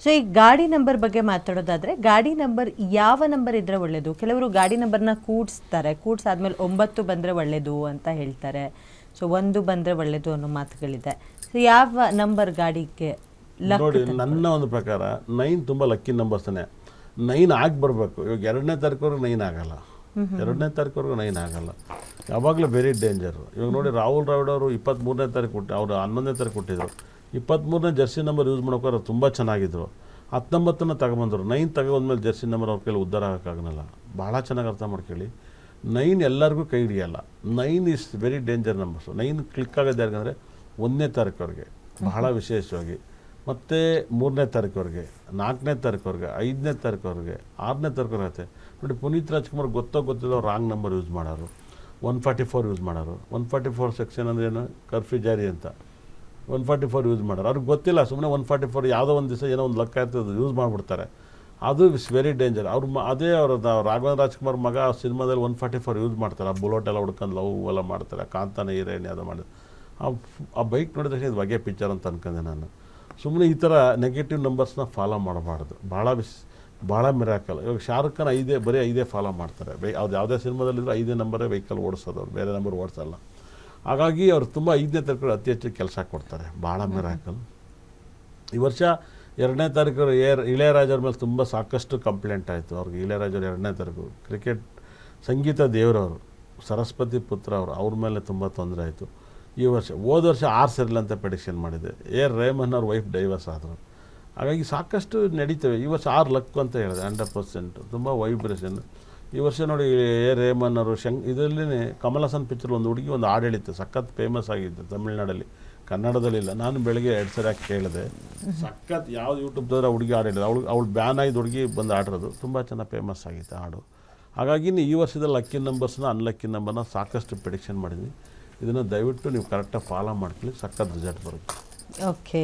So ಈ ಗಾಡಿ number ಬಗ್ಗೆ ಮಾತಾಡೋದಾದರೆ ಗಾಡಿ ನಂಬರ್ ಯಾವ ನಂಬರ್ ಇದ್ದರೆ ಒಳ್ಳೆಯದು? ಕೆಲವರು ಗಾಡಿ ನಂಬರ್ನ ಕೂಡಿಸ್ತಾರೆ, ಕೂಡಿಸಾದ್ಮೇಲೆ 9 ಬಂದರೆ ಒಳ್ಳೆಯದು ಅಂತ ಹೇಳ್ತಾರೆ. ಸೊ 1 ಬಂದರೆ ಒಳ್ಳೆಯದು ಅನ್ನೋ ಮಾತುಗಳಿದೆ. ಸೊ ಯಾವ ನಂಬರ್ ಗಾಡಿಗೆ ನೋಡಿ, ನನ್ನ ಒಂದು ಪ್ರಕಾರ 9 ತುಂಬ ಲಕ್ಕಿ ನಂಬರ್ಸೇ. 9 ಆಗಿ ಬರಬೇಕು. ಇವಾಗ 2ನೇ ತಾರೀಕುವರೆಗೂ 9 ಆಗಲ್ಲ, 2ನೇ ತಾರೀಕುವರೆಗೂ 9 ಆಗಲ್ಲ. ಯಾವಾಗಲೂ ವೆರಿ ಡೇಂಜರು. ಇವಾಗ ನೋಡಿ, ರಾಹುಲ್ ದ್ರಾವಿಡ್ ಅವರು 23ನೇ ತಾರೀಕು ಕೊಟ್ಟು, ಅವರು 11ನೇ ತಾರೀಕು ಕೊಟ್ಟಿದ್ರು. 23ನೇ ಜರ್ಸಿ ನಂಬರ್ ಯೂಸ್ ಮಾಡೋಕ್ಕೋರು ತುಂಬ ಚೆನ್ನಾಗಿದ್ರು. 19ನ ತಗೊಂಬಂದರು. 9 ತಗೊಂಡ್ಮೇಲೆ ಜರ್ಸಿ ನಂಬರ್ ಅವ್ರ ಕೈಲಿ ಉದ್ಧಾರ ಆಗೋಕ್ಕಾಗಲ್ಲ. ಭಾಳ ಚೆನ್ನಾಗಿ ಅರ್ಥ ಮಾಡ್ಕೊಳ್ಳಿ. 9 ಎಲ್ಲರಿಗೂ ಕೈ ಹಿಡಿಯಲ್ಲ. 9 is very danger numbers. 9 click ಆಗೋದು ಯಾರಿಗಂದರೆ 1ನೇ ತಾರೀಕುವರೆಗೆ ಬಹಳ ವಿಶೇಷವಾಗಿ, ಮತ್ತು 3ನೇ ತಾರೀಕುವರೆಗೆ, 4ನೇ ತಾರೀಕುವರೆಗೆ, 5ನೇ ತಾರೀಕುವರೆಗೆ, 6ನೇ ತಾರೀಕುವರೆಗೆ ಆಗುತ್ತೆ. ನೋಡಿ, ಪುನೀತ್ ರಾಜ್ಕುಮಾರ್ ಗೊತ್ತಿಲ್ಲ ರಾಂಗ್ ನಂಬರ್ ಯೂಸ್ ಮಾಡೋರು, 144 ಯೂಸ್ ಮಾಡೋರು. 144 ಸೆಕ್ಷನ್ ಅಂದರೆ ಏನು, ಕರ್ಫ್ಯೂ ಜಾರಿ ಅಂತ 144 ಯೂಸ್ ಮಾಡೋರು. ಅವ್ರಿಗೆ ಗೊತ್ತಿಲ್ಲ, ಸುಮ್ಮನೆ 144 ಯಾವುದೋ ಒಂದು ದಿವಸ ಏನೋ ಒಂದು ಲೆಕ್ಕ ಇರ್ತದೆ ಯೂಸ್ ಮಾಡಿಬಿಡ್ತಾರೆ. ಅದು ಇಸ್ ವೆರಿ ಡೇಂಜರ್. ಅದೇ ರಾಘವೇಂದ್ರ ರಾಜ್ಕುಮಾರ್ ಮಗ ಸಿನಿಮಾದಲ್ಲಿ 144 ಯೂಸ್ ಮಾಡ್ತಾರೆ. ಆ ಬುಲೆಟ್ ಎಲ್ಲ ಹುಡ್ಕೊಂಡು ಲವ್ ಎಲ್ಲ ಮಾಡ್ತಾರೆ, ಕಾಂತಾನ ಹೀರೋಯಿನ್ ಯಾವುದೋ ಮಾಡಿದ್ರು. ಆ ಬೈಕ್ ನೋಡಿದ ತಕ್ಷಣ ಇದು ಹೊಗೆ ಪಿಕ್ಚರ್ ಅಂತ ಅನ್ಕೊಂಡೆ ನಾನು. ಸುಮ್ಮನೆ ಈ ಥರ ನೆಗೆಟಿವ್ ನಂಬರ್ಸ್ನ ಫಾಲೋ ಮಾಡಬಾರ್ದು. ಭಾಳ ಮಿರಾಕಲ್. ಇವಾಗ ಶಾರುಖ್ ಖಾನ್ ಬರೀ 5 ಫಾಲೋ ಮಾಡ್ತಾರೆ. ಅವ್ರು ಯಾವುದೇ ಸಿನಿಮಾದಲ್ಲಿದ್ದರೂ 5 ನಂಬರೇ ವೆಹಿಕಲ್ ಓಡಿಸೋದು, ಅವ್ರು ಬೇರೆ ನಂಬರ್ ಓಡಿಸಲ್ಲ. ಹಾಗಾಗಿ ಅವ್ರು ತುಂಬ 5ನೇ ತಾರೀಕು ಅತಿ ಹೆಚ್ಚು ಕೆಲಸ ಕೊಡ್ತಾರೆ. ಭಾಳ ಮಿರಾಕಲ್. ಈ ವರ್ಷ 2ನೇ ತಾರೀಕು ಇಳೆಯರಾಜವ್ರ ಮೇಲೆ ತುಂಬ ಸಾಕಷ್ಟು ಕಂಪ್ಲೇಂಟ್ ಆಯಿತು. ಅವ್ರಿಗೆ ಇಳೆಯರಾಜವ್ರು 2ನೇ ತಾರೀಕು ಕ್ರಿಕೆಟ್ ಸಂಗೀತ ದೇವರವರು, ಸರಸ್ವತಿ ಪುತ್ರ ಅವ್ರ ಮೇಲೆ ತುಂಬ ತೊಂದರೆ ಆಯಿತು. ಈ ವರ್ಷ ಹೋದ ವರ್ಷ 6 ಸರಿಲ್ಲ ಅಂತ ಪ್ರೆಡಿಕ್ಷನ್ ಮಾಡಿದೆ. ರೇಮನ್ ಅವ್ರ ವೈಫ್ ಡೈವರ್ಸ್ ಆದರು. ಹಾಗಾಗಿ ಸಾಕಷ್ಟು ನಡೀತವೆ. ಈ ವರ್ಷ 6 ಲಕ್ ಅಂತ ಹೇಳಿದೆ, 100%. ತುಂಬ ವೈಬ್ರೇಷನ್. ಈ ವರ್ಷ ನೋಡಿ, ರೇಮನ್ ಅವರು ಇದರಲ್ಲಿ ಕಮಲ್ ಹಾಸನ್ ಪಿಕ್ಚರ್ ಒಂದು ಹುಡುಗಿ ಒಂದು ಹಾಡು ಹೇಳಿತ್ತು, ಸಖತ್ ಫೇಮಸ್ ಆಗಿತ್ತು ತಮಿಳ್ನಾಡಲ್ಲಿ, ಕನ್ನಡದಲ್ಲಿಲ್ಲ. ನಾನು ಬೆಳಗ್ಗೆ 2 ಸರಿ ಕೇಳಿದೆ. ಸಖತ್ ಯಾವ್ದು ಯೂಟ್ಯೂಬ್ ತಂದ್ರೆ ಹುಡುಗಿ ಹಾಡು ಹೇಳಿದೆ. ಅವಳು ಬ್ಯಾನ್ ಆಗಿದ್ದು ಹುಡುಗಿ ಬಂದು ಆಡಿರೋದು ತುಂಬ ಚೆನ್ನಾಗಿ ಫೇಮಸ್ ಆಗಿತ್ತು ಹಾಡು. ಹಾಗಾಗಿ ಈ ವರ್ಷದ ಲಕ್ಕಿ ನಂಬರ್ಸ್ನ ಅನ್ಲಕ್ಕಿ ನಂಬರ್ನ ಸಾಕಷ್ಟು ಪ್ರೆಡಿಕ್ಷನ್ ಮಾಡಿದ್ವಿ. ಇದನ್ನು ದಯವಿಟ್ಟು ನೀವು ಕರೆಕ್ಟಾಗಿ ಫಾಲೋ ಮಾಡ್ಕೊಳ್ಳಿ, ಸಖತ್ ರಿಸಲ್ಟ್ ಬರುತ್ತೆ. ಓಕೆ.